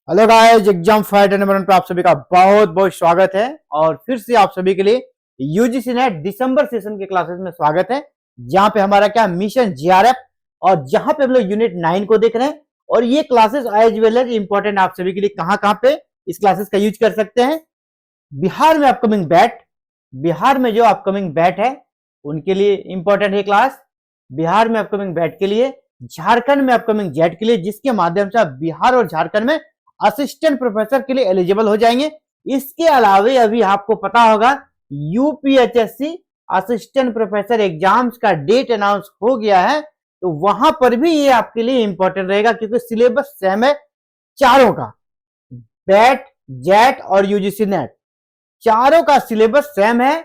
Hello guys, exam fight number 1 पे आप सभी का बहुत बहुत स्वागत है। और फिर से आप सभी के लिए यूजीसी नेट दिसंबर सेशन के क्लासेस में स्वागत है, जहां पे हमारा क्या मिशन जीआरएफ और जहां पे हम लोग यूनिट 9 को देख रहे हैं। और ये classes as well as important आप सभी के लिए कहां पे इस क्लासेस का यूज कर सकते हैं। बिहार में अपकमिंग बैट, बिहार में जो अपकमिंग बैट है उनके लिए इंपॉर्टेंट है क्लास। बिहार में अपकमिंग बैट के लिए, झारखंड में अपकमिंग जेट के लिए, जिसके माध्यम से आप बिहार और झारखंड में असिस्टेंट प्रोफेसर के लिए एलिजिबल हो जाएंगे। इसके अलावे अभी आपको पता होगा यूपीएचएससी असिस्टेंट प्रोफेसर एग्जाम्स का डेट अनाउंस हो गया है, तो वहां पर भी ये आपके लिए इंपॉर्टेंट रहेगा, क्योंकि सिलेबस सेम है चारों का। बैट, जेट और यूजीसी नेट चारों का सिलेबस सेम है,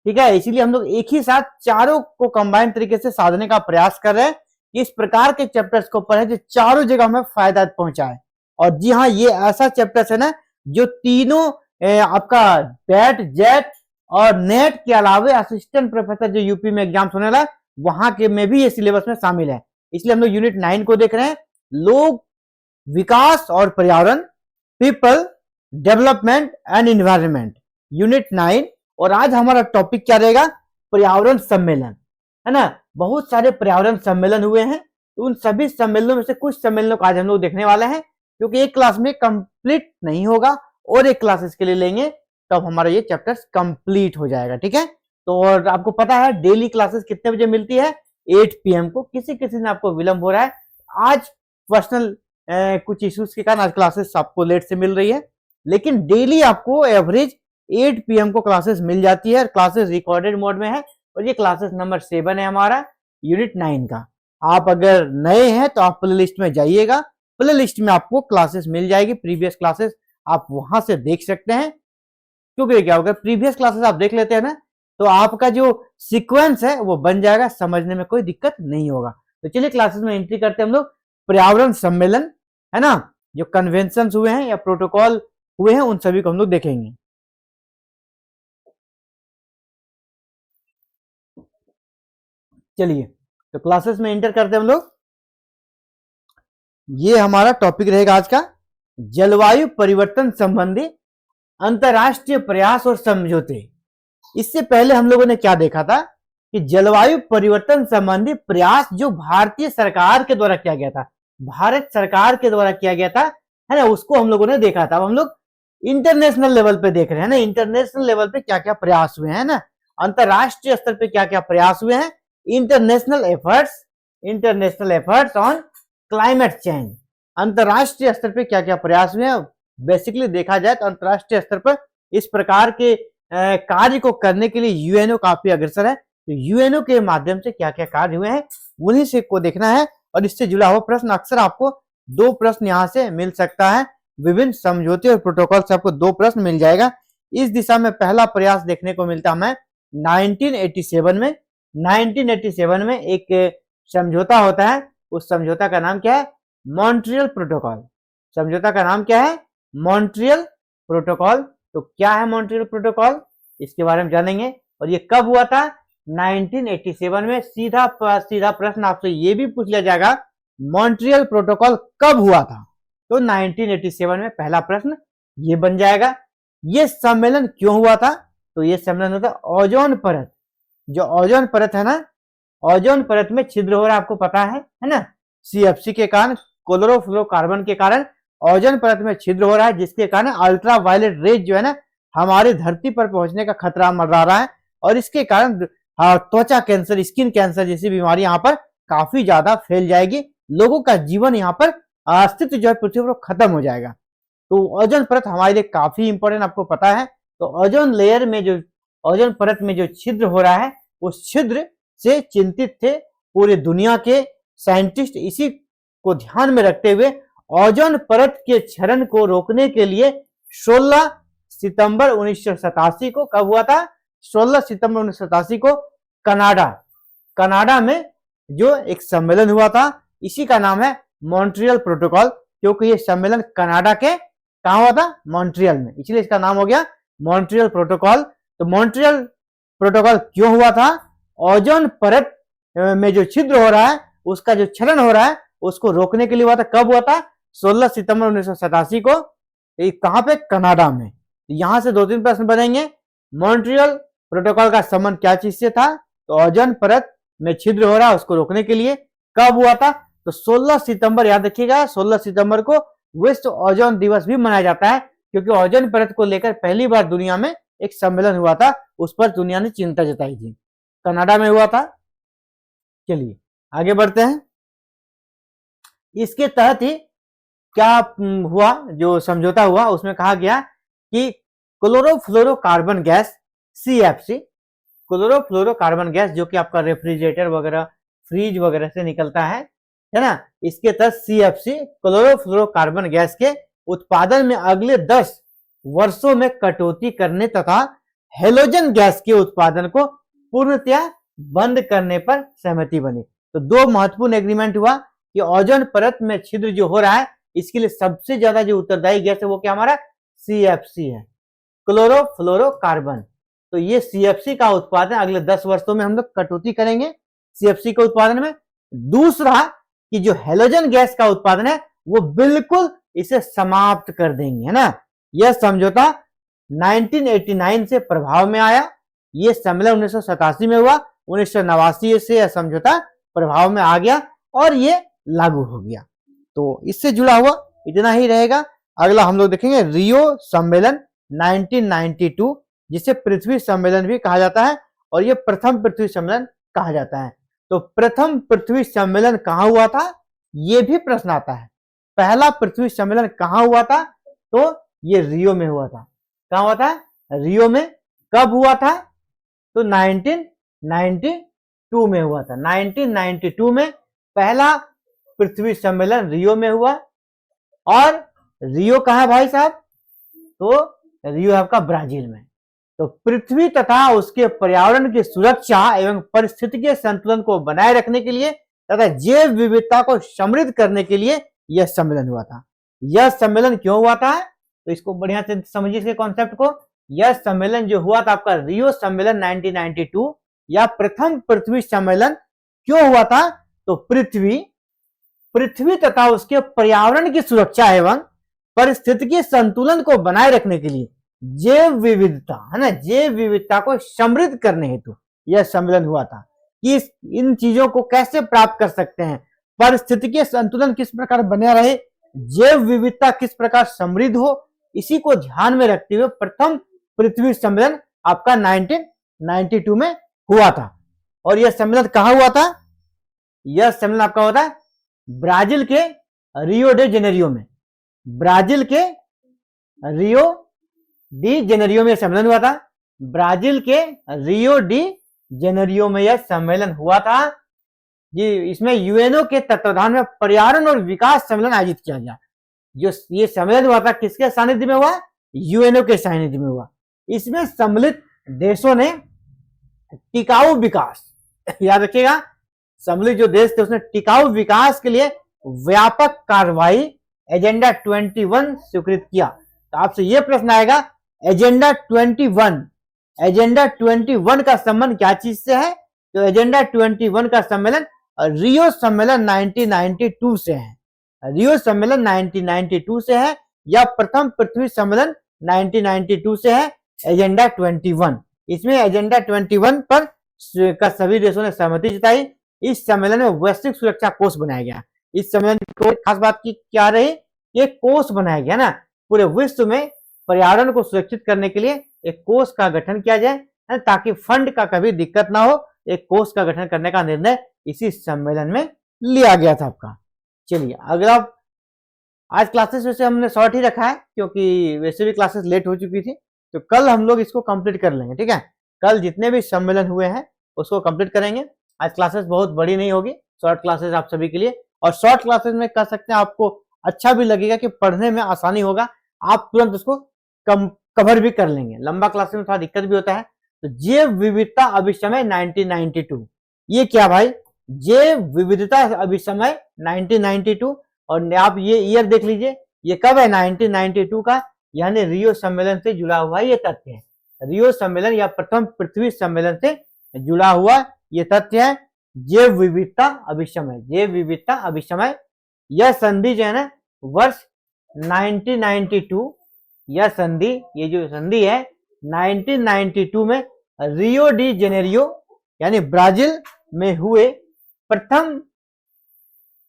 ठीक है। इसीलिए हम लोग एक ही साथ चारों को कंबाइंड तरीके से साधने का प्रयास कर रहे हैं। इस प्रकार के चैप्टर्स को पढ़े जो चारों जगह हमें फायदा पहुंचाए। और जी हाँ, ये ऐसा चैप्टर्स है ना जो तीनों आपका बैट, जेट और नेट के अलावे असिस्टेंट प्रोफेसर जो यूपी में एग्जाम्स होने वाला वहां के में भी ये सिलेबस में शामिल है। इसलिए हम लोग यूनिट 9 को देख रहे हैं, लोग, विकास और पर्यावरण, people, development and environment, unit 9। और आज हमारा टॉपिक क्या रहेगा? पर्यावरण सम्मेलन, है ना। बहुत सारे पर्यावरण सम्मेलन हुए हैं, तो उन सभी सम्मेलनों में से कुछ सम्मेलनों को आज हम लोग देखने वाले हैं, क्योंकि एक क्लास में कंप्लीट नहीं होगा और एक क्लासेस के लिए लेंगे तब तो हमारा ये चैप्टर्स कंप्लीट हो जाएगा, ठीक है। तो और आपको पता है डेली क्लासेस कितने बजे मिलती है? 8 PM को। किसी किसी ने आपको विलंब हो रहा है, आज पर्सनल कुछ इश्यूज के कारण आज क्लासेस आपको लेट से मिल रही है, लेकिन डेली आपको एवरेज 8 PM को क्लासेस मिल जाती है। क्लासेस रिकॉर्डेड मोड में है और ये क्लासेस नंबर 7 है हमारा यूनिट 9 का। आप अगर नए हैं तो आप प्ले लिस्ट में जाइएगा, प्ले लिस्ट में आपको क्लासेस मिल जाएगी, प्रीवियस क्लासेस आप वहां से देख सकते हैं। क्योंकि क्या होगा, प्रीवियस क्लासेस आप देख लेते हैं ना, तो आपका जो सीक्वेंस है वो बन जाएगा, समझने में कोई दिक्कत नहीं होगा। तो चलिए क्लासेस में एंट्री करते हैं हम लोग। पर्यावरण सम्मेलन, है ना, जो कन्वेंशन हुए हैं या प्रोटोकॉल हुए हैं उन सभी को हम लोग देखेंगे। चलिए तो क्लासेस में एंटर करते हैं हम लोग। ये हमारा टॉपिक रहेगा आज का, जलवायु परिवर्तन संबंधी अंतरराष्ट्रीय प्रयास और समझौते। इससे पहले हम लोगों ने क्या देखा था कि जलवायु परिवर्तन संबंधी प्रयास जो भारतीय सरकार के द्वारा किया गया था, भारत सरकार के द्वारा किया गया था, है ना, उसको हम लोगों ने देखा था। अब हम लोग इंटरनेशनल लेवल पे देख रहे हैं ना, इंटरनेशनल लेवल पे क्या क्या प्रयास हुए हैं ना, अंतरराष्ट्रीय स्तर पे क्या क्या प्रयास हुए हैं। International efforts on climate change, अंतरराष्ट्रीय स्तर पे क्या क्या प्रयास हुए हैं। बेसिकली देखा जाए तो अंतरराष्ट्रीय स्तर पर इस प्रकार के कार्य को करने के लिए यूएनओ काफी अग्रसर है। तो यूएनओ के माध्यम से क्या क्या कार्य हुए हैं उन्हीं से को देखना है। और इससे जुड़ा हुआ प्रश्न अक्सर आपको 2 प्रश्न यहां से मिल सकता है, विभिन्न समझौते और प्रोटोकॉल से आपको 2 प्रश्न मिल जाएगा। इस दिशा में पहला प्रयास देखने को मिलता हमें 1987 में। 1987 में एक समझौता होता है, उस समझौता का नाम क्या है? Montreal protocol. समझौता का नाम क्या है? Montreal protocol. तो क्या है मॉन्ट्रियल प्रोटोकॉल, इसके बारे में जानेंगे। और ये कब हुआ था? 1987 में। सीधा प्रश्न आपसे ये भी पूछ लिया जाएगा, मॉन्ट्रियल प्रोटोकॉल कब हुआ था? तो 1987 में पहला प्रश्न ये बन जाएगा। ये सम्मेलन क्यों हुआ था? तो ये सम्मेलन होता है ओजोन परत, जो ओजोन परत है ना, ओजोन परत में छिद्र हो रहा है, आपको पता है ना, सीएफसी के कारण, क्लोरोफ्लोरोकार्बन के कारण ओजोन परत में छिद्र हो रहा है, जिसके कारण अल्ट्रा वायलेट रेज जो है ना हमारी धरती पर पहुंचने का खतरा मंडरा रहा है। और इसके कारण त्वचा कैंसर, स्किन कैंसर जैसी बीमारी यहाँ पर काफी ज्यादा फैल जाएगी, लोगों का जीवन यहाँ पर अस्तित्व जो है पृथ्वी पर खत्म हो जाएगा। तो ओजोन परत हमारे लिए काफी इंपॉर्टेंट, आपको पता है। तो ओजोन लेयर में जो, ओजोन परत में जो छिद्र हो रहा है, उस छिद्र से चिंतित थे पूरी दुनिया के साइंटिस्ट। इसी को ध्यान में रखते हुए ओजोन परत के क्षरण को रोकने के लिए 16 सितंबर 1987 को, कब हुआ था? 16 सितंबर 1987 को कनाडा में जो एक सम्मेलन हुआ था, इसी का नाम है मॉन्ट्रियल प्रोटोकॉल, क्योंकि ये सम्मेलन कनाडा के कहां हुआ था? मॉन्ट्रियल में, इसलिए इसका नाम हो गया मॉन्ट्रियल प्रोटोकॉल। तो मॉन्ट्रियल प्रोटोकॉल क्यों हुआ था? ओजोन परत में जो छिद्र हो रहा है, उसका जो क्षरण हो रहा है, उसको रोकने के लिए हुआ था। कब हुआ था? 16 सितंबर 1987 को। ये कहां पे? कनाडा में। यहां से 2-3 प्रश्न बनेंगे। मॉन्ट्रियल प्रोटोकॉल का संबंध क्या चीज से था? तो ओजोन परत में छिद्र हो रहा है उसको रोकने के लिए। कब हुआ था? तो 16 सितंबर, याद रखिएगा 16 सितंबर को विश्व ओजोन दिवस भी मनाया जाता है, क्योंकि ओजोन परत को लेकर पहली बार दुनिया में एक सम्मेलन हुआ था, उस पर दुनिया ने चिंता जताई थी, कनाडा में हुआ था। चलिए आगे बढ़ते हैं। इसके तहत ही क्या हुआ, जो समझौता हुआ उसमें कहा गया कि chlorofluorocarbon gas CFC, chlorofluorocarbon gas जो कि आपका रेफ्रिजरेटर वगैरह, फ्रिज वगैरह से निकलता है ना, इसके तहत CFC क्लोरोफ्लोरोकार्बन गैस के उत्पादन में अगले 10 वर्षों में कटौती करने तथा हेलोजन गैस के उत्पादन को पूर्णतया बंद करने पर सहमति बनी। तो 2 महत्वपूर्ण एग्रीमेंट हुआ कि ओजोन परत में छिद्र जो हो रहा है इसके लिए सबसे ज्यादा जो उत्तरदायी गैस है वो क्या? हमारा CFC है, क्लोरोफ्लोरोकार्बन। तो ये CFC का उत्पादन अगले 10 वर्षों में हम लोग कटौती करेंगे CFC के उत्पादन में। दूसरा कि जो हेलोजन गैस का उत्पादन है वो बिल्कुल इसे समाप्त कर देंगे, है ना। यह समझौता 1989 से प्रभाव में आया। यह सम्मेलन 1987 में हुआ, 1989 से यह समझौता प्रभाव में आ गया और ये लागू हो गया। तो इससे जुड़ा हुआ इतना ही रहेगा। अगला हम लोग देखेंगे रियो सम्मेलन 1992, जिसे पृथ्वी सम्मेलन भी कहा जाता है और यह प्रथम पृथ्वी सम्मेलन कहा जाता है। तो प्रथम पृथ्वी सम्मेलन कहां हुआ था? यह भी प्रश्न आता है। पहला पृथ्वी सम्मेलन कहां हुआ था? तो ये रियो में हुआ था। कहां हुआ था? रियो में। कब हुआ था? तो 1992 में हुआ था। 1992 में पहला पृथ्वी सम्मेलन रियो में हुआ। और रियो कहां है भाई साहब? तो रियो है आपका ब्राजील में। तो पृथ्वी तथा उसके पर्यावरण की सुरक्षा एवं परिस्थितिकीय संतुलन को बनाए रखने के लिए तथा जैव विविधता को समृद्ध करने के लिए यह सम्मेलन हुआ था। यह सम्मेलन क्यों हुआ था? तो इसको बढ़िया से समझिए इसके कॉन्सेप्ट को। यह सम्मेलन जो हुआ था आपका रियो सम्मेलन 1992 या प्रथम पृथ्वी सम्मेलन क्यों हुआ था? तो पृथ्वी तथा उसके पर्यावरण की सुरक्षा एवं परिस्थितिकीय संतुलन को बनाए रखने के लिए जैव विविधता, है ना, जैव विविधता को समृद्ध करने हेतु यह सम्मेलन हुआ था कि इन चीजों को कैसे प्राप्त कर सकते हैं, परिस्थितिकीय संतुलन किस प्रकार बना रहे, जैव विविधता किस प्रकार समृद्ध हो, इसी को ध्यान में रखते हुए प्रथम पृथ्वी सम्मेलन आपका 1992 में हुआ था। और यह सम्मेलन कहां हुआ था? यह सम्मेलन आपका हुआ था ब्राजील के रियो डे जेनेरियो में। ब्राजील के रियो डी जेनेरियो में सम्मेलन हुआ था। ब्राजील के रियो डी जेनेरियो में यह सम्मेलन हुआ था जी। इसमें यूएनओ के तत्वाधान में पर्यावरण और विकास सम्मेलन आयोजित किया गया। जो ये सम्मेलन हुआ था किसके सानिध्य में हुआ? यूएनओ के सानिध्य में हुआ। इसमें सम्मिलित देशों ने टिकाऊ विकास, याद रखिएगा, सम्मिलित जो देश थे उसने टिकाऊ विकास के लिए व्यापक कार्रवाई एजेंडा 21 स्वीकृत किया। तो आपसे यह प्रश्न आएगा एजेंडा 21 का संबंध क्या चीज से है? तो एजेंडा 21 का सम्मेलन रियो सम्मेलन 1992 से है। रियो सम्मेलन 1992 से है या प्रथम पृथ्वी सम्मेलन 1992 से है एजेंडा 21। इसमें एजेंडा 21 पर का सभी देशों ने सहमति जताई। इस सम्मेलन में वैश्विक सुरक्षा कोष बनाया गया। इस सम्मेलन की खास बात की क्या रही? एक कोष बनाया गया ना, पूरे विश्व में पर्यावरण को सुरक्षित करने के लिए एक कोष का गठन किया जाए, ताकि फंड का कभी दिक्कत ना हो। एक कोष का गठन करने का निर्णय इसी सम्मेलन में लिया गया था आपका। चलिए अगला, आज क्लासेस वैसे हमने शॉर्ट ही रखा है क्योंकि वैसे भी क्लासेस लेट हो चुकी थी, तो कल हम लोग इसको कंप्लीट कर लेंगे, ठीक है। कल जितने भी सम्मेलन हुए हैं उसको कंप्लीट करेंगे। आज क्लासेस बहुत बड़ी नहीं होगी, शॉर्ट क्लासेस आप सभी के लिए। और शॉर्ट क्लासेस में कह सकते हैं आपको अच्छा भी लगेगा कि पढ़ने में आसानी होगा, आप तुरंत उसको कवर भी कर लेंगे। लंबा क्लासेस में थोड़ा दिक्कत भी होता है। तो जैव विविधता अभिसमय 1992, ये क्या भाई? जैव विविधता अभिसमय 1992। और आप ये ईयर देख लीजिए, ये कब है? 1992 का, यानी रियो सम्मेलन से जुड़ा हुआ ये तथ्य है। रियो सम्मेलन या प्रथम पृथ्वी सम्मेलन से जुड़ा हुआ ये तथ्य है। जैव विविधता अभिसमय, जैव विविधता अभिसमय, यह संधि जो है ना वर्ष 1992, यह संधि, ये जो संधि है 1992 में रियो डी जेनेरियो यानी ब्राजील में हुए प्रथम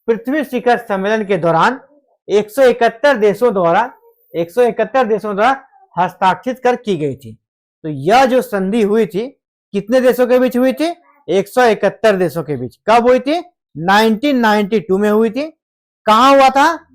पृथ्वी शिखर सम्मेलन के दौरान 171 देशों द्वारा हस्ताक्षरित कर की गई थी। तो यह जो संधि हुई थी कितने देशों के बीच हुई थी? 171 देशों के बीच। कब हुई थी? 1992 में हुई थी। कहां हुआ था?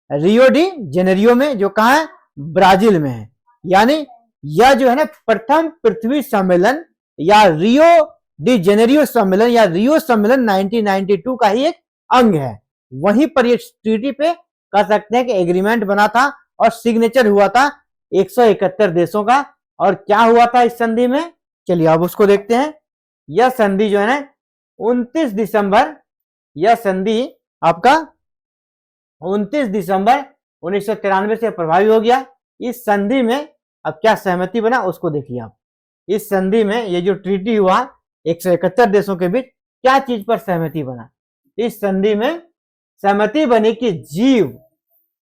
रियो डी जेनेरियो में, जो कहां है? ब्राजील में है। यानी यह जो है ना प्रथम पृथ्वी सम्मेलन या रियो डी जेनेरियो सम्मेलन या रियो सम्मेलन 1992 का ही एक अंग है। वहीं पर ये ट्रीटी पे कह सकते हैं कि एग्रीमेंट बना था और सिग्नेचर हुआ था 171 देशों का। और क्या हुआ था इस संधि में? चलिए अब उसको देखते हैं। यह संधि जो है ना 29 दिसंबर, यह संधि आपका 29 दिसंबर 1993 से प्रभावी हो गया। इस संधि में अब क्या सहमति बना उसको देखिए आप। इस संधि में ये जो ट्रीटी हुआ 171 देशों के बीच, क्या चीज पर सहमति बना? इस संधि में सहमति बनी कि जीव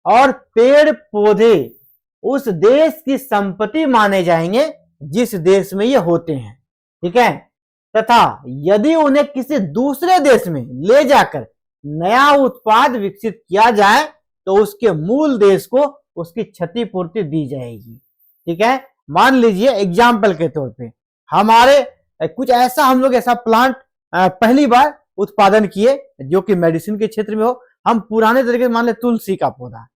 और पेड़ पौधे उस देश की संपत्ति माने जाएंगे जिस देश में ये होते हैं, ठीक है। तथा यदि उन्हें किसी दूसरे देश में ले जाकर नया उत्पाद विकसित किया जाए तो उसके मूल देश को उसकी क्षतिपूर्ति दी जाएगी, ठीक है। मान लीजिए एग्जाम्पल के तौर पे हमारे कुछ ऐसा, हम लोग ऐसा प्लांट पहली बार उत्पादन किए जो कि मेडिसिन के क्षेत्र में हो। हम पुराने तरीके से मान ले तुलसी का पौधा,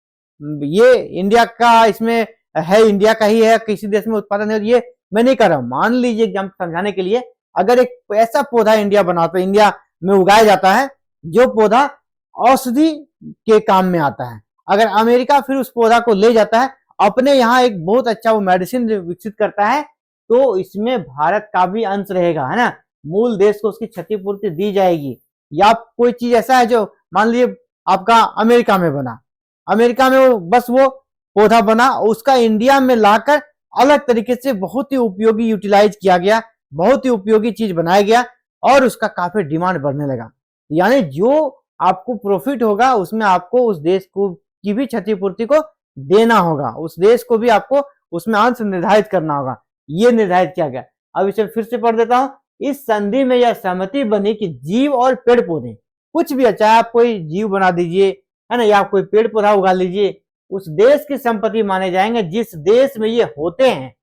ये इंडिया का, इसमें है, इंडिया का ही है, किसी देश में उत्पादन है, ये मैं नहीं कर रहा हूं। मान लीजिए एग्जाम्पल समझाने के लिए, अगर एक ऐसा पौधा इंडिया बनाता है, इंडिया में उगाया जाता है जो पौधा औषधि के काम में आता है, अगर अमेरिका फिर उस पौधा को ले जाता है अपने यहाँ एक बहुत अच्छा वो मेडिसिन विकसित करता है, तो इसमें भारत का भी अंश रहेगा, है ना। मूल देश को उसकी क्षतिपूर्ति दी जाएगी। या कोई चीज ऐसा है जो मान लीजिए आपका अमेरिका में बना, अमेरिका में बस वो पौधा बना, उसका इंडिया में लाकर अलग तरीके से बहुत ही उपयोगी यूटिलाइज किया गया, बहुत ही उपयोगी चीज बनाया गया और उसका काफी डिमांड बढ़ने लगा। यानी जो आपको प्रॉफिट होगा उसमें आपको उस देश को की भी क्षतिपूर्ति को देना होगा, उस देश को भी आपको उसमें अंश निर्धारित करना होगा। ये निर्धारित किया गया। अब इसे फिर से पढ़ देता हूं। इस संधि में यह सहमति बनी कि जीव और पेड़ पौधे, कुछ भी, चाहे आप कोई जीव बना दीजिए, है ना, या कोई पेड़ पौधा उगा लीजिए, उस देश की संपत्ति माने जाएंगे जिस देश में ये होते हैं।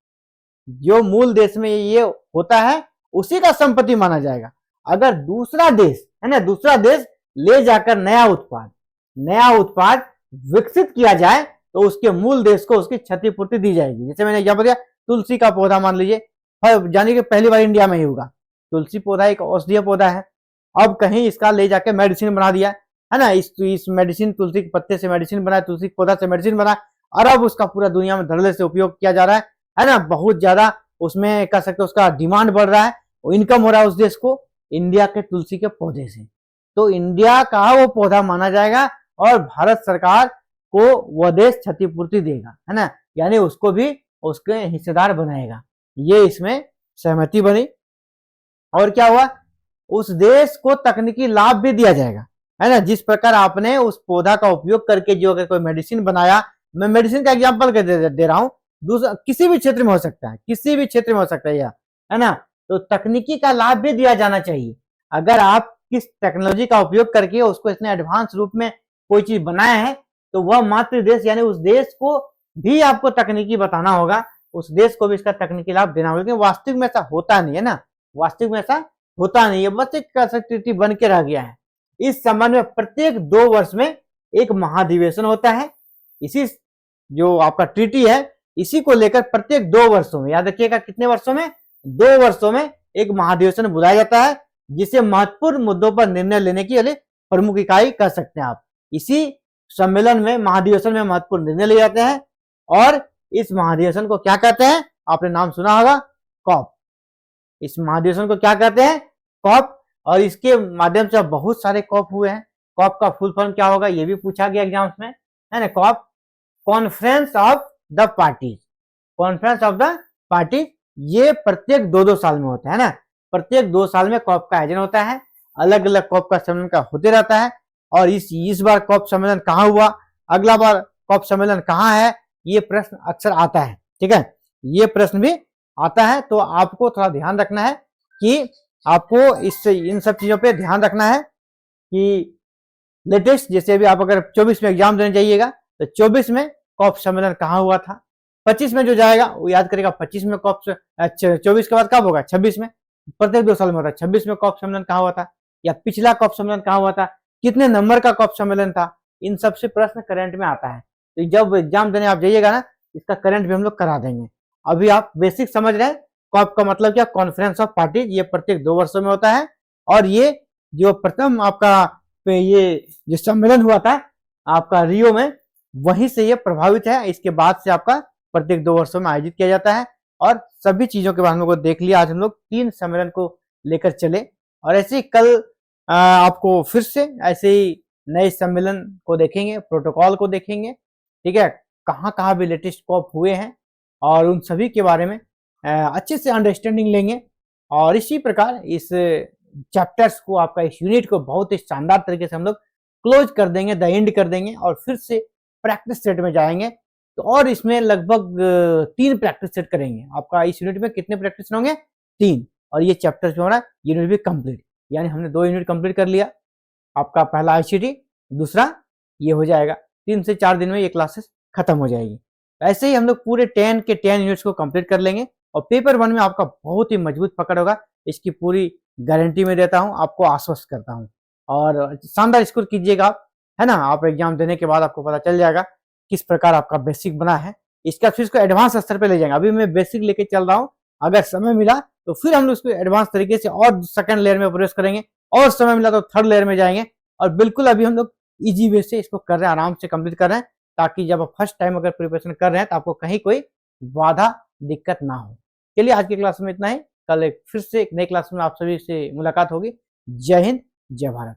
जो मूल देश में ये होता है उसी का संपत्ति माना जाएगा। अगर दूसरा देश, है ना, दूसरा देश ले जाकर नया उत्पाद विकसित किया जाए तो उसके मूल देश को उसकी क्षतिपूर्ति दी जाएगी। जैसे मैंने क्या बताया, तुलसी का पौधा मान लीजिए, जानिए कि पहली बार इंडिया में ही होगा। तुलसी पौधा एक औषधीय पौधा है, अब कहीं इसका ले जाके मेडिसिन बना दिया, है ना, इस मेडिसिन, तुलसी के पत्ते से मेडिसिन बना, तुलसी के पौधा से मेडिसिन बना, और अब उसका पूरा दुनिया में धड़ल्ले से उपयोग किया जा रहा है ना, बहुत ज्यादा उसमें कह सकते उसका डिमांड बढ़ रहा है, इनकम हो रहा है उस देश को इंडिया के तुलसी के पौधे से। तो इंडिया का वो पौधा माना जाएगा और भारत सरकार को वह देश क्षतिपूर्ति देगा, है ना, यानी उसको भी उसके हिस्सेदार बनाएगा। ये इसमें सहमति बनी। और क्या हुआ, उस देश को तकनीकी लाभ भी दिया जाएगा, है ना। जिस प्रकार आपने उस पौधा का उपयोग करके जो अगर कोई मेडिसिन बनाया, मैं मेडिसिन का एग्जांपल दे रहा हूं, दूसरा किसी भी क्षेत्र में हो सकता है, किसी भी क्षेत्र में हो सकता है यह, है ना। तो तकनीकी का लाभ भी दिया जाना चाहिए। अगर आप किस टेक्नोलॉजी का उपयोग करके उसको इतने एडवांस रूप में कोई चीज बनाया है तो वह मातृ देश यानी उस देश को भी आपको तकनीकी बताना होगा, उस देश को भी इसका तकनीकी लाभ देना होगा। लेकिन वास्तविक में ऐसा होता नहीं है ना, वास्तविक में ऐसा होता नहीं है, बस एक ट्रीटी बन के रह गया है। इस संबंध में प्रत्येक 2 वर्ष में एक महाधिवेशन होता है। इसी जो आपका ट्रीटी है इसी को लेकर प्रत्येक 2 वर्षों में, याद रखिएगा कितने वर्षों में, 2 वर्षों में एक महाधिवेशन बुलाया जाता है, जिसे महत्वपूर्ण मुद्दों पर निर्णय लेने की प्रमुख इकाई कह सकते हैं आप। इसी सम्मेलन में, महाधिवेशन में महत्वपूर्ण निर्णय लिए जाते हैं और इस महाधिवेशन को क्या कहते हैं, आपने नाम सुना होगा, कॉप। इस महाधिवेशन को क्या कहते हैं, कॉप। और इसके माध्यम से बहुत सारे कॉप हुए हैं। कॉप का फुल फॉर्म क्या होगा ये भी पूछा गया एग्जाम्स में, है ना। COP, conference of the parties, conference of the parties. ये प्रत्येक 2-2 साल में होता है ना, प्रत्येक 2 साल में कॉप का आयोजन होता है, अलग अलग कॉप का सम्मेलन का होते रहता है। और इस बार कॉप सम्मेलन कहाँ हुआ, अगला बार कॉप सम्मेलन कहाँ है, ये प्रश्न अक्सर आता है। ठीक है, ये प्रश्न भी आता है, तो आपको थोड़ा ध्यान रखना है कि आपको इससे इन सब चीजों पे ध्यान रखना है कि लेटेस्ट, जैसे अभी आप अगर 24 में एग्जाम देने जाइएगा तो 24 में कॉप सम्मेलन कहाँ हुआ था, 25 में जो जाएगा वो याद करेगा 25 में कॉप, 24 के बाद कब होगा, 26 में, प्रत्येक 2 साल में होता है। 26 में कॉप सम्मेलन कहाँ हुआ था, या पिछला कॉप सम्मेलन कहाँ हुआ था, कितने नंबर का कॉप सम्मेलन था, इन सबसे प्रश्न करंट में आता है। तो जब एग्जाम देने आप जाइएगा ना, इसका करंट भी हम लोग करा देंगे। अभी आप बेसिक समझ रहे हैं, कॉप का मतलब क्या, कॉन्फ्रेंस ऑफ पार्टीज, ये प्रत्येक 2 वर्षों में होता है। और ये जो प्रथम आपका ये जो सम्मेलन हुआ था आपका रियो में, वहीं से ये प्रभावित है। इसके बाद से आपका प्रत्येक 2 वर्षों में आयोजित किया जाता है। और सभी चीजों के बारे में हम लोग देख लिया। आज हम लोग 3 सम्मेलन को लेकर चले, और ऐसे ही कल आपको फिर से ऐसे ही नए सम्मेलन को देखेंगे, प्रोटोकॉल को देखेंगे। ठीक है, कहाँ कहाँ भी लेटेस्ट कॉप हुए हैं और उन सभी के बारे में अच्छे से अंडरस्टैंडिंग लेंगे। और इसी प्रकार इस चैप्टर्स को, आपका इस यूनिट को बहुत ही शानदार तरीके से हम लोग क्लोज कर देंगे, द एंड कर देंगे, और फिर से प्रैक्टिस सेट में जाएंगे। तो और इसमें लगभग 3 प्रैक्टिस सेट करेंगे। आपका इस यूनिट में कितने प्रैक्टिस होंगे, 3, और ये चैप्टर जो है ना, यूनिट भी कंप्लीट, यानी हमने 2 यूनिट कंप्लीट कर लिया। आपका पहला आईसीटी, दूसरा ये हो जाएगा। 3 से 4 दिन में ये क्लासेस खत्म हो जाएगी। ऐसे ही हम लोग पूरे 10 के 10 यूनिट्स को कंप्लीट कर लेंगे, और पेपर 1 में आपका बहुत ही मजबूत पकड़ होगा, इसकी पूरी गारंटी में देता हूं, आपको आश्वस्त करता हूं। और शानदार स्कोर कीजिएगा आप, है ना। आप एग्जाम देने के बाद आपको पता चल जाएगा किस प्रकार आपका बेसिक बना है। इसका फिर इसको एडवांस स्तर पे ले जाएंगे। अभी मैं बेसिक लेके चल रहा हूँ, अगर समय मिला तो फिर हम लोग उसको एडवांस तरीके से और सेकंड लेयर में प्रवेश करेंगे, और समय मिला तो थर्ड लेयर में जाएंगे। और बिल्कुल अभी हम लोग इजी वे से इसको कर रहे हैं, आराम से कंप्लीट कर रहे हैं, ताकि जब आप फर्स्ट टाइम अगर प्रिपरेशन कर रहे हैं तो आपको कहीं कोई बाधा दिक्कत ना हो। चलिए, आज की क्लास में इतना ही। कल फिर से एक नई क्लास में आप सभी से मुलाकात होगी। जय हिंद, जय भारत।